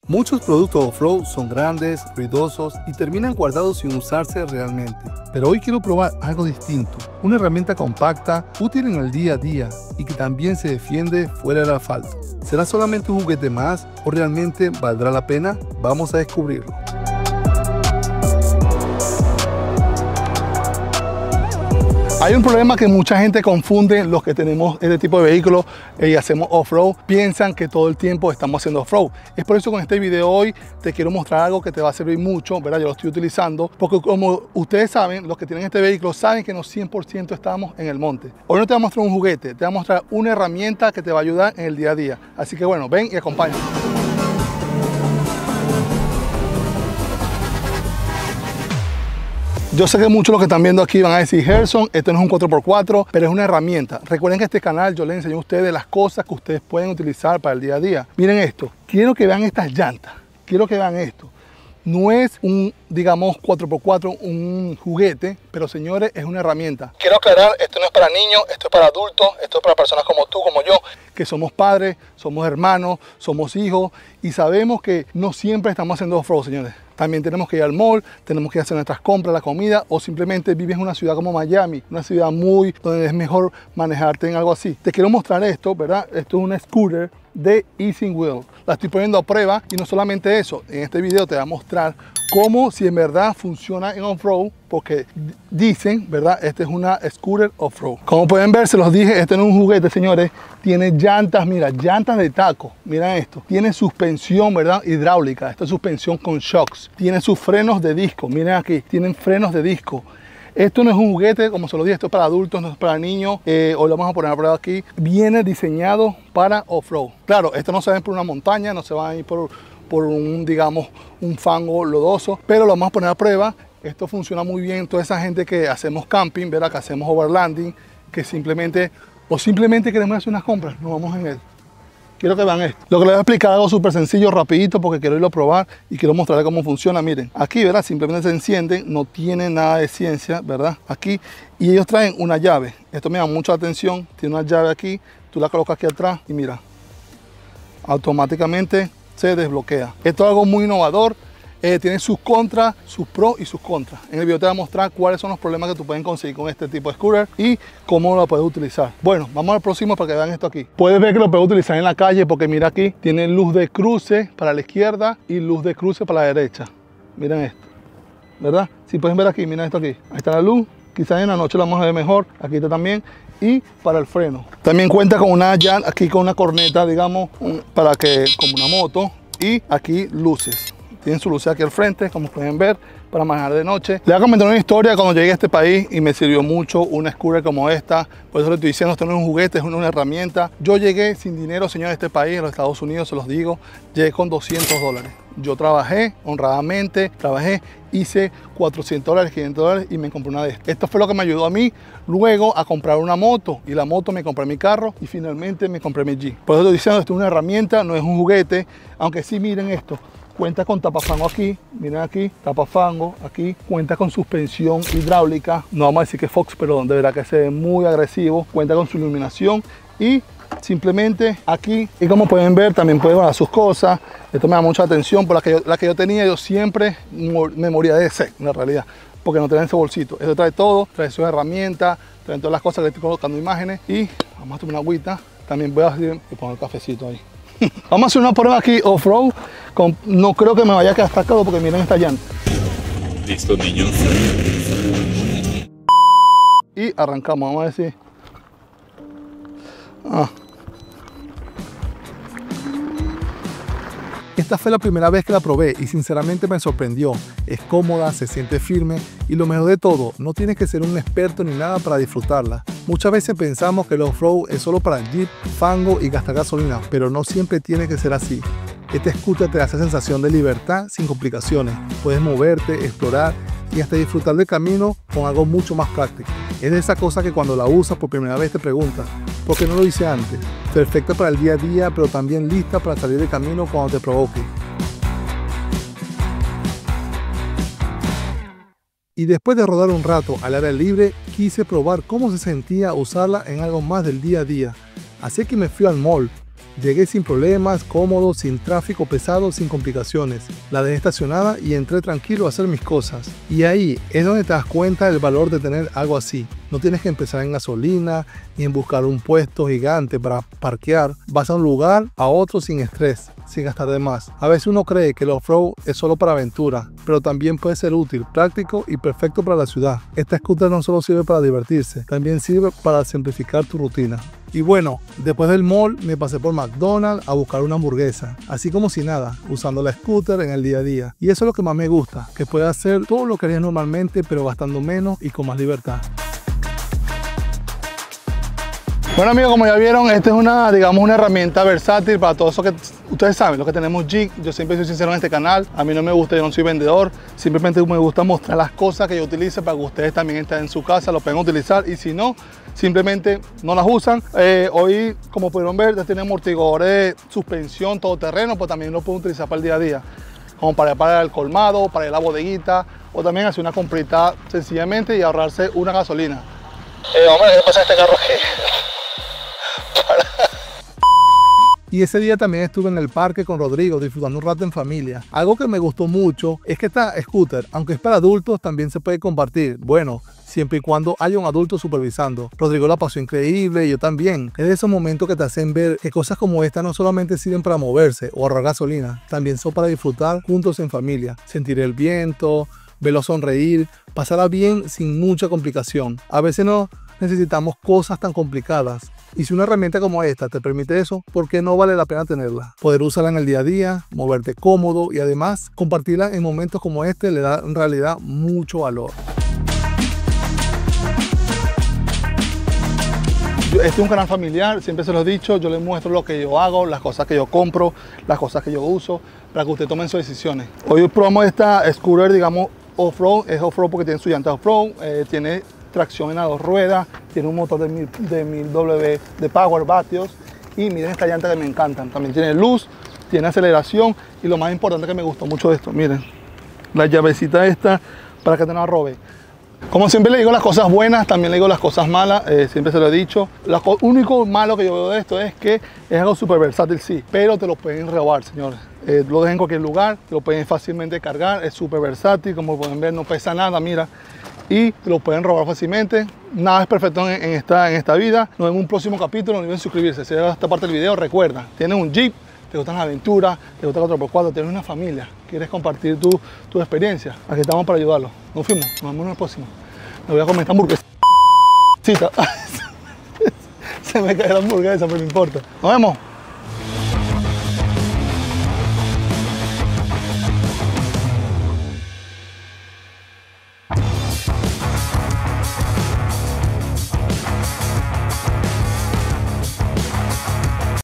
Muchos productos off-road son grandes, ruidosos y terminan guardados sin usarse realmente. Pero hoy quiero probar algo distinto, una herramienta compacta, útil en el día a día y que también se defiende fuera del asfalto. ¿Será solamente un juguete más o realmente valdrá la pena? Vamos a descubrirlo. Hay un problema que mucha gente confunde, los que tenemos este tipo de vehículos y hacemos off-road, piensan que todo el tiempo estamos haciendo off-road. Es por eso que con este video hoy te quiero mostrar algo que te va a servir mucho, ¿verdad? Yo lo estoy utilizando, porque como ustedes saben, los que tienen este vehículo saben que no 100% estamos en el monte. Hoy no te voy a mostrar un juguete, te voy a mostrar una herramienta que te va a ayudar en el día a día. Así que bueno, ven y acompáñame. Yo sé que muchos de los que están viendo aquí van a decir, Gerson, esto no es un 4x4, pero es una herramienta. Recuerden que este canal yo les enseño a ustedes las cosas que ustedes pueden utilizar para el día a día. Miren esto, quiero que vean estas llantas, quiero que vean esto. No es un, digamos, 4x4, un juguete, pero señores, es una herramienta. Quiero aclarar, esto no es para niños, esto es para adultos, esto es para personas como tú, como yo, que somos padres, somos hermanos, somos hijos y sabemos que no siempre estamos haciendo off-road, señores. También tenemos que ir al mall, tenemos que hacer nuestras compras, la comida, o simplemente vives en una ciudad como Miami, una ciudad donde es mejor manejarte en algo así. Te quiero mostrar esto, ¿verdad? Esto es una scooter de Easy Wheel. La estoy poniendo a prueba y no solamente eso, en este video te voy a mostrar cómo si en verdad funciona en off-road, porque dicen, ¿verdad? Esta es una scooter off-road. Como pueden ver, se los dije, este no es un juguete, señores. Tiene llantas, mira, llantas de taco. Mira esto. Tiene suspensión, ¿verdad? Hidráulica. Esta es suspensión con shocks. Tiene sus frenos de disco. Miren aquí, tienen frenos de disco. Esto no es un juguete, como se lo dije, esto es para adultos, no es para niños. Hoy lo vamos a poner a prueba aquí. Viene diseñado para off-road. Claro, esto no se va a ir por una montaña, no se va a ir por un, digamos, un fango lodoso, pero lo vamos a poner a prueba. Esto funciona muy bien. Toda esa gente que hacemos camping, ¿verdad? Que hacemos overlanding, que simplemente queremos hacer unas compras, nos vamos en él. Quiero que vean esto. Lo que les voy a explicar es algo súper sencillo, rapidito, porque quiero irlo a probar y quiero mostrarles cómo funciona. Miren, aquí, ¿verdad? Simplemente se encienden, no tiene nada de ciencia, ¿verdad? Aquí, y ellos traen una llave. Esto me llama mucho la atención. Tiene una llave aquí, tú la colocas aquí atrás y mira, automáticamente se desbloquea. Esto es algo muy innovador. Tiene sus contras, sus pros y sus contras. En el video te voy a mostrar cuáles son los problemas que tú puedes conseguir con este tipo de scooter y cómo lo puedes utilizar. Bueno, vamos al próximo para que vean esto aquí. Puedes ver que lo puedes utilizar en la calle porque mira aquí, tiene luz de cruce para la izquierda y luz de cruce para la derecha. Miren esto, ¿verdad? Si pueden ver aquí, miren esto aquí. Ahí está la luz. Quizás en la noche la vamos a ver mejor. Aquí está también. Y para el freno. También cuenta con una llanta, aquí con una corneta, digamos, para que, como una moto. Y aquí luces. Tienen su luz aquí al frente, como pueden ver, para manejar de noche. Les voy a comentar una historia cuando llegué a este país y me sirvió mucho una scooter como esta. Por eso les estoy diciendo, esto no es un juguete, es una herramienta. Yo llegué sin dinero, señores, a este país, en los Estados Unidos, se los digo. Llegué con $200. Yo trabajé honradamente, hice $400, $500 y me compré una de estas. Esto fue lo que me ayudó a mí luego a comprar una moto. Y la moto me compré mi carro y finalmente me compré mi Jeep. Por eso estoy diciendo, esto es una herramienta, no es un juguete. Aunque sí, miren esto. Cuenta con tapafango aquí, miren aquí, tapafango aquí, cuenta con suspensión hidráulica, no vamos a decir que Fox, pero de verdad que se ve muy agresivo, cuenta con su iluminación y simplemente aquí, y como pueden ver, también puede guardar sus cosas. Esto me da mucha atención, por la que yo tenía, yo siempre me moría de sed, en la realidad, porque no tenía ese bolsito. Esto trae todo, trae sus herramientas, trae todas las cosas que estoy colocando imágenes y vamos a tomar una agüita. También voy a poner el cafecito ahí. Vamos a hacer una prueba aquí off-road. No creo que me vaya a quedar estancado porque miren esta llanta. Listo, niños. Y arrancamos, vamos a decir. Esta fue la primera vez que la probé y sinceramente me sorprendió. Es cómoda, se siente firme y lo mejor de todo, no tienes que ser un experto ni nada para disfrutarla. Muchas veces pensamos que el off-road es solo para Jeep, fango y gastar gasolina, pero no siempre tiene que ser así. Este scooter te da esa sensación de libertad sin complicaciones. Puedes moverte, explorar y hasta disfrutar del camino con algo mucho más práctico. Es de esa cosa que cuando la usas por primera vez te preguntas, ¿por qué no lo hice antes? Perfecta para el día a día, pero también lista para salir de camino cuando te provoque. Y después de rodar un rato al aire libre, quise probar cómo se sentía usarla en algo más del día a día. Así que me fui al mall Llegué sin problemas, cómodo, sin tráfico pesado, sin complicaciones. La dejé estacionada y entré tranquilo a hacer mis cosas. Y ahí es donde te das cuenta del valor de tener algo así. No tienes que empezar en gasolina ni en buscar un puesto gigante para parquear. Vas a un lugar a otro sin estrés, sin gastar de más. A veces uno cree que el off-road es solo para aventura, pero también puede ser útil, práctico y perfecto para la ciudad. Esta scooter no solo sirve para divertirse, también sirve para simplificar tu rutina. Y bueno, después del mall me pasé por McDonald's a buscar una hamburguesa, así como si nada, usando la scooter en el día a día. Y eso es lo que más me gusta, que puedes hacer todo lo que harías normalmente, pero gastando menos y con más libertad. Bueno amigos, como ya vieron, esta es una herramienta versátil para todo eso que ustedes saben, lo que tenemos Jeep. Yo siempre soy sincero en este canal, a mí no me gusta, yo no soy vendedor, simplemente me gusta mostrar las cosas que yo utilizo para que ustedes también estén en su casa, lo pueden utilizar y si no, simplemente no las usan. Hoy, como pudieron ver, ya tiene amortiguadores de suspensión todoterreno, pues también lo pueden utilizar para el día a día, como para ir al colmado, para ir a la bodeguita o también hacer una comprita sencillamente y ahorrarse una gasolina. Vamos a ver qué pasa este carro aquí. Y ese día también estuve en el parque con Rodrigo disfrutando un rato en familia. Algo que me gustó mucho es que esta scooter, aunque es para adultos, también se puede compartir. Bueno, siempre y cuando haya un adulto supervisando. Rodrigo la pasó increíble y yo también. Es de esos momentos que te hacen ver que cosas como esta no solamente sirven para moverse o ahorrar gasolina, también son para disfrutar juntos en familia. Sentir el viento, verlo sonreír, pasarla bien sin mucha complicación. A veces no necesitamos cosas tan complicadas. Y si una herramienta como esta te permite eso, ¿por qué no vale la pena tenerla? Poder usarla en el día a día, moverte cómodo y además compartirla en momentos como este le da en realidad mucho valor. Este es un canal familiar, siempre se lo he dicho, yo les muestro lo que yo hago, las cosas que yo compro, las cosas que yo uso, para que ustedes tomen sus decisiones. Hoy probamos esta scooter, digamos, off-road, es off-road porque tiene su llanta off-road, tiene tracción en las dos ruedas, tiene un motor de 1000 W de power vatios y miren esta llanta que me encantan, también tiene luz, tiene aceleración y lo más importante que me gustó mucho de esto, miren, la llavecita esta para que te no robe. Como siempre le digo las cosas buenas, también le digo las cosas malas, siempre se lo he dicho. Lo único malo que yo veo de esto es que es algo súper versátil, sí, pero te lo pueden robar, señores. Lo dejan en cualquier lugar, lo pueden fácilmente cargar, es súper versátil, como pueden ver no pesa nada, mira. Y te lo pueden robar fácilmente. Nada es perfecto en esta vida. Nos vemos en un próximo capítulo. No olviden suscribirse. Si llega a esta parte del video, recuerda, tienes un Jeep, te gustan las aventuras, te gusta el 4x4, tienes una familia, quieres compartir tu experiencia. Aquí estamos para ayudarlos. Nos fuimos, nos vemos en el próximo. Me voy a comer esta hamburguesa. Se me cae la hamburguesa, pero no importa. Nos vemos.